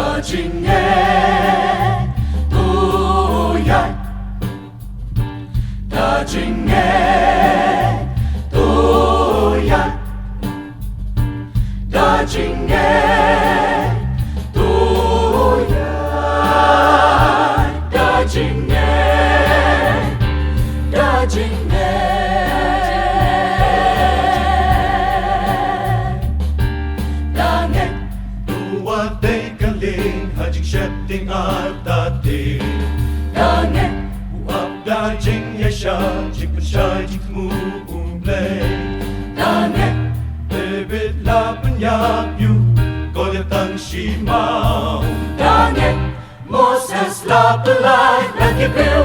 Dajingnya tuyai, dajingnya tuyai, dajingnya tuyai, dajingnya, dajingnya. Setting at dating Dange Uap dajing yasha Jik pensya jik muumlay Dange Bebit la penyap yu Golya tang si mau Dange Moses la pelay Lagi bil